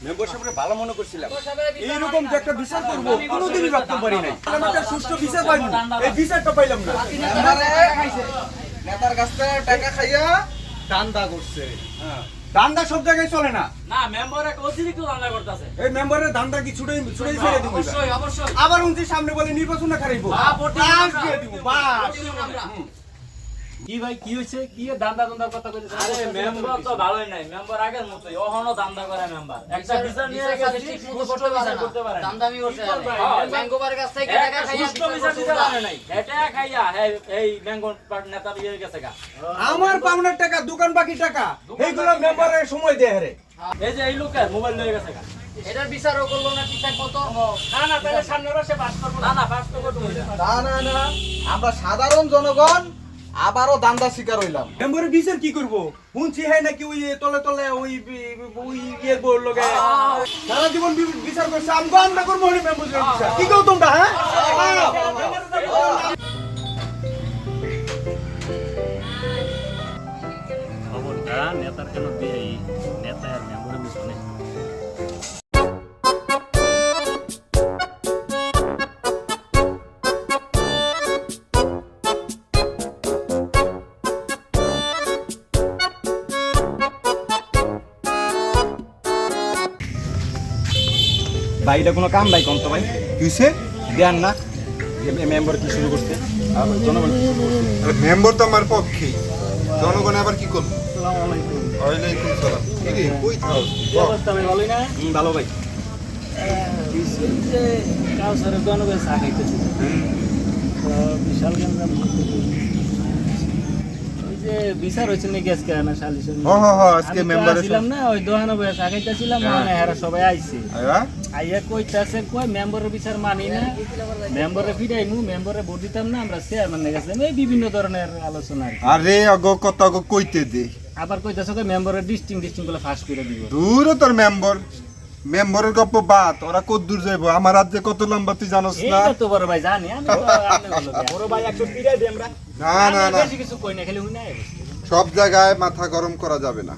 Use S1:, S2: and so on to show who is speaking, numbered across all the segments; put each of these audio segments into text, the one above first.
S1: মেম্বারশিপে ভালো মনে করছিলাম এইরকম যে একটা বিচার করবো কোনোদিনই ভাবতে পারি নাই একটা সুষ্ঠু বিচার পাইনি এই বিচারটা পাইলাম না
S2: নেতার কাছ থেকে টাকা খাইয়া দান্দা করছে
S1: দান্দা সব জায়গায় চলে না
S3: না মেম্বার এক অতিরিক্ত দান্দা করতেছে
S1: এই মেম্বারের দান্দা কি ছুড়ে ছুড়ে ছেড়ে দিব
S3: অবশ্যই অবশ্যই
S1: আবার উনতি সামনে বলে নির্বাচন না খারাইবো বাস দিয়ে দিব বাস
S4: কি ভাই কি হইছে কি দান্দা দান্দার কথা কইতেছ
S3: আরে মেম্বার তো ভালোই নাই মেম্বার আগের মতই ওহনো দান্দা করে মেম্বার একটা বিচার নিয়ে গেছে ঠিক মতো করতে পারে না দান্দামি করতে পারে ব্যাংকোবার কাছ থেকে টাকা খাইয়া বিচার দিতে পারে নাই এটা খাইয়া এই ব্যাংক নেতা দিয়ে গেছে গা
S1: আমার পাওনার টাকা দোকান বাকি টাকা এইগুলো মেম্বারের সময় দেয় রে
S3: এই যে এই লোকের মোবাইল নিয়ে গেছে গা এটার বিচারও করলো না ঠিকঠাক মতো না না তাহলে সামনে বসে পাস করব না না পাস তো করতে হইছে
S2: না আমরা সাধারণ জনগণ আবারও দান্দা শিকার হইলাম
S1: মেম্বারের বিচার কি করব শুনছি হ্যাঁ নাকি ওই তলে তলে ওই ইয়ের বল লগে সারা জীবন বিচার করছে আমরা করবো মেম্বারের বিচার কি কও তোমরা হ্যাঁ
S4: খবরটা নেতার কেন দেই নেতা আর মেম্বারের মিশনে
S1: ভাই এটা কোনো কাম ভাই কোন তো ভাই
S5: কিসে
S1: দেন না মেম্বার কি শুরু করছে আর জনগণ কি শুরু করছে
S5: মেম্বার তো আমার পক্ষে জনগণ আবার কি করবো
S4: আসসালামু আলাইকুম
S5: ওয়ালাইকুম সালাম কি রে কই থাকস
S4: কি অবস্থা ভাই ভালোই না
S1: ভালো ভাই
S4: যে কাউসারের জনগণ চা খাইতেছে বিশাল গঞ্জাম ওই যে বিচার হয়েছে নাকি আজকে না সালিশের
S5: আজকে মেম্বারের
S4: ছিলাম না ওই দোকানে বসে চা খাইতেছিলাম মানে এরা সবাই আইছে আইয়া কইতাছে কই মেম্বারের বিচার মানি না মেম্বারে ফিরাইমু মেম্বারে ভোট দিতাম না আমরা চেয়ারম্যানের কাছে এই বিভিন্ন ধরনের আলোচনা আর কি।
S5: আরে অগ কত অগ কইতে দে
S4: আবার কইতাছে কই মেম্বারের ডিস্টিং গুলো ফাঁস করে দিব
S5: দূর তোর মেম্বারের গপ্প বাত ওরা কত দূর যাইবো আমার রাজ্যে কত লম্বা তুই জানোস না
S4: এইটা তো বড় ভাই জানি আমি তো আপনি বলো
S1: বড় ভাই 100 পিরাই দে আমরা
S5: না
S4: বেশি কিছু কই না খালি হুই না
S5: সব জায়গায় মাথা গরম করা যাবে না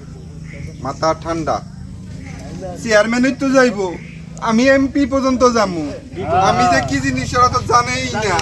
S5: মাথা ঠান্ডা চেয়ারম্যানই তো যাইবো আমি এমপি পর্যন্ত যামু আমি যে কি জিনিস ওরা তো জানেই না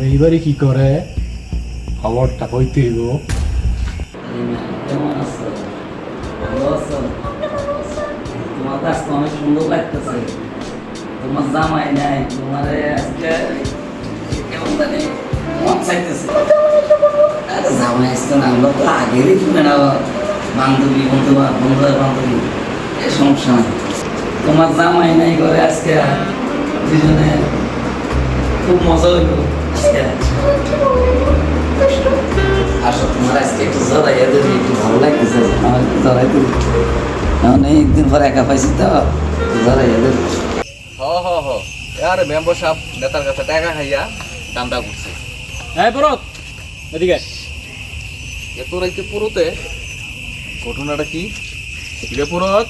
S6: এইবারে কি করে খবরটা কইতে হইব
S3: তোমার কাছে অনেক সুন্দর লাগতেছে তোমার জামাই নাই তোমার আজকে কেমন জানি মন চাইতেছে আরে জামাই আসতো না আমরা তো আগেরই শুনে না বান্ধবী বান্ধবী এ সমস্যা নাই তোমার জামাই নাই করে আজকে দুজনে খুব মজা হইল আজকে আসো তোমার আজকে একটু জড়াইয়া দেবে একটু ভালো লাগতেছে আমার একটু জড়াই দেবে অনেকদিন পর একা পাইছি তো জড়াইয়া দেবে
S2: আরে মেম্বার সাহেব নেতার কাছে টাকা খাইয়া দান্দা করছে
S4: এই বরত এদিকে
S2: এত রাইতে পুরোতে ঘটনাটা কি কিরে পুরত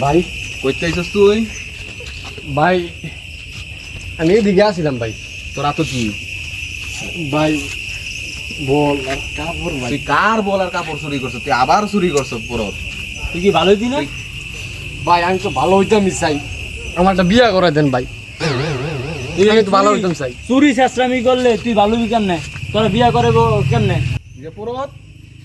S6: ভাই
S2: কইতে আইছস তুই
S6: ভাই
S7: আমি এদিকে আসছিলাম ভাই।
S2: তোরা তো কি
S7: ভাই বল আর কাপড় ভাই।
S2: তুই কার বল আর কাপড় চুরি করছ? তুই আবার চুরি করছ পরত।
S4: তুই কি ভালোই দিন
S7: ভাই আমি তো ভালো হইতামই চাই, আমার একটা বিয়া করে দেন ভাই, আমি তো ভালো হইতাম চাই।
S4: চুরি চেষ্টামি করলে তুই ভালো কেমনে? তোরা বিয়া করে কেমনে?
S2: যে পরত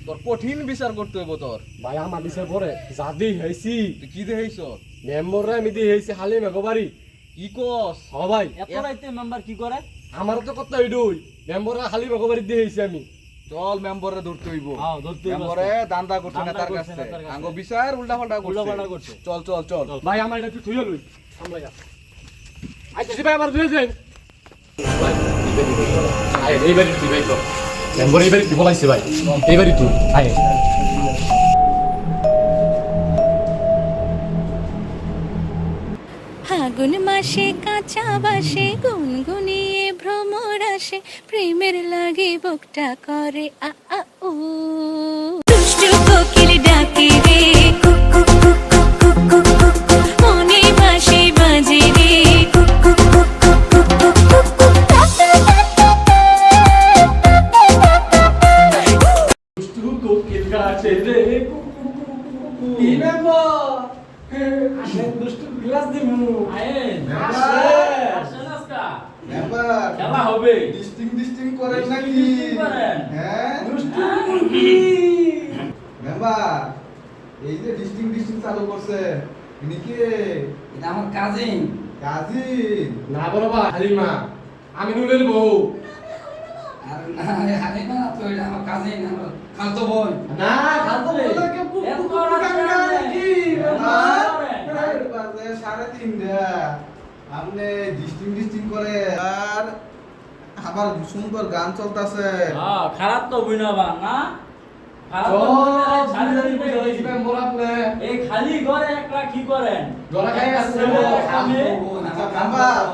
S2: তোর কঠিন বিচার করতে হইব তোর।
S7: ভাই আমার দিশে পরে যা দিয়ে হয়েছি,
S2: তুই কি দেখাইছ?
S7: মেম্বররা আমি দিয়ে হয়েছি হালি মেঘবাড়ি।
S2: কি কস?
S7: হ ভাই,
S4: এত রাইতে মেম্বার কি করে?
S7: আমারও তো কথা হইডই, মেম্বররা হালি মেঘবাড়ি দিয়ে হয়েছি আমি।
S2: চল মেম্বারে ধরতে হইব।
S4: হ্যাঁ, ধরতে হইব।
S2: মেম্বারে দান্দা করছে না তার কাছে। আঙ্গ বিচার উল্টা পাল্টা
S4: উল্টাপাল্টা করছে।
S2: চল চল চল।
S7: ভাই আমার এটা তুই থুইয়া লই আমরা যা আইতেছি ভাই, আমার দুই যাই আয় এইবারই তুই ভাই তো মেম্বার এইবারই তুই বলাইছে ভাই, এইবারই তুই আয়।
S8: ফাগুন মাসে কাঁচা বাসে গুনগুনিয়ে ভ্রমর আসে, প্রেমের লাগে বুকটা করে আ আ উ। দুষ্টু কোকিল ডাকে রে cook cook cook cook cook cook cook cook, মনে বাঁশি বাজে রে cook cook cook cook cook cook cook cook, টা টা টা টা টা।
S7: দুষ্টু কোকিল গাছে রে কি মেম্বার আসেন, দুষ্টু গ্লাস দিমু
S4: আয়েন
S2: মেম্বার।
S4: আসেন আজকা
S2: মেম্বার
S4: খেলা হবে।
S2: ডিস্টিং করেন নাকি?
S4: ডিস্টিং করেন?
S2: হ্যাঁ
S7: দুষ্টু
S2: মেম্বার, এই যে ডিস্টিং চালু করছে ইনি কে?
S3: এটা আমার কাজিন।
S2: কাজী?
S7: না বড় ভাই হালিমা, আমি নুলের বউ।
S3: আর না হালিমা তো এটা আমার কাজিন, আমার খালতো বোন।
S7: না খালতো বলে কে কুক কুক কুক কাঙ্গা নাকি
S2: মেম্বার বাজে 3:30। আপনি ডিস্টিং করে আর আবার সুন্দর গান চলতেছে।
S4: হ্যাঁ, খারাপ তো বুঝনাবা না? খারাপ তো
S7: চল
S4: বুঝনাবা,
S7: সারি
S4: ছাড়ি
S7: সারি
S4: দিবে।
S7: বুঝাইছি মেম্বার আপনি
S4: এই খালি ঘরে একলা কি করেন?
S7: জরা খাই আসছে
S4: আমি
S2: আচ্ছা মেম্বার,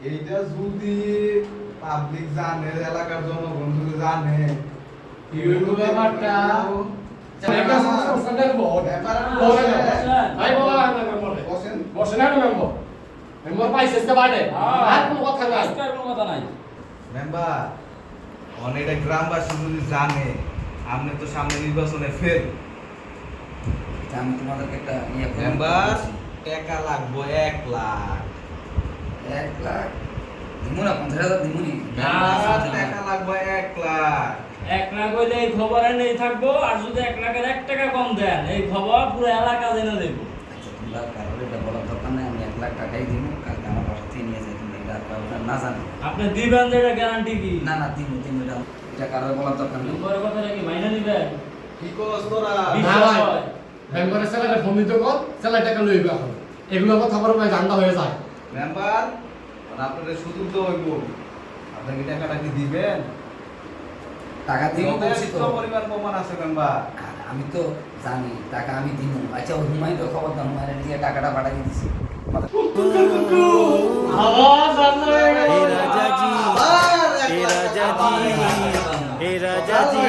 S2: এইটা যদি পাবলিক জানে, এলাকার জনগণ যদি জানে
S7: কি হইলো ব্যাপারটা? একটা সংস্থানের বড়
S2: ব্যাপার
S7: বড়
S2: আছে।
S7: ভাই বলা না মেম্বার
S2: বসেন।
S7: বসে না মেম্বার, মেম্বার পাইছে আজকে বাড়ে আর কোনো কথা নাই।
S4: আজকে আর কোনো কথা নাই।
S2: মেম্বার, অনেকটা গ্রামবাসী যদি জানে আপনি তো সামনে নির্বাচনে ফেল।
S3: এটা আমি তোমাদেরকে একটা ইয়ে করে
S2: মেম্বার,
S3: বলছি।
S2: টাকা লাগবে 1 লাখ।
S3: 1 লাখ দিমু না, 50,000 দিমু নি।
S2: মেম্বার, টাকা লাগবে 1 লাখ।
S4: 1 লাখ হইলে এই খবরে নেই থাকবো, আর যদি 1 লাখের 1 টাকা কম দেন এই খবর পুরো এলাকা জেনে দেবো।
S3: আচ্ছা তোমরা কারোর এটা বলার দরকার নাই, আমি 1 লাখ টাকাই দিমু, কালকে আমার বাসা থেকে নিয়ে যাই, তোমরা এটা কারোর না জানো।
S4: আপনি দিবেন যে এটা গ্যারান্টি কি?
S3: না না দিমু এটা কারোর বলার দরকার নেই।
S4: পরে কথা কি মাইনা নিবেন?
S2: কি করছ তোরা?
S7: না
S4: বিশ্বাস
S7: ভাই,
S4: হয়।
S7: মেম্বারের ছেলেটা ফোন দিতে কর, ছেলে টাকা লইবে এখন। এগুলো কথা বড় ভাই জানতে হয়ে যায়।
S2: মেম্বার, আপনাদের সুযোগ তো হইব। আপনি কি টাকাটা কি দিবেন?
S3: টাকা দিমু বলছি তো।
S2: যথেষ্ট পরিমাণ প্রমাণ আছে মেম্বার।
S3: আর আমি তো জানি টাকা আমি দিমু। আচ্ছা ও হুমায়ুন তো খবর দাও, হুমায়ুনের দিয়ে টাকাটা পাঠাই দিচ্ছি।
S7: আওয়াজ আসছে
S2: রাজাজি,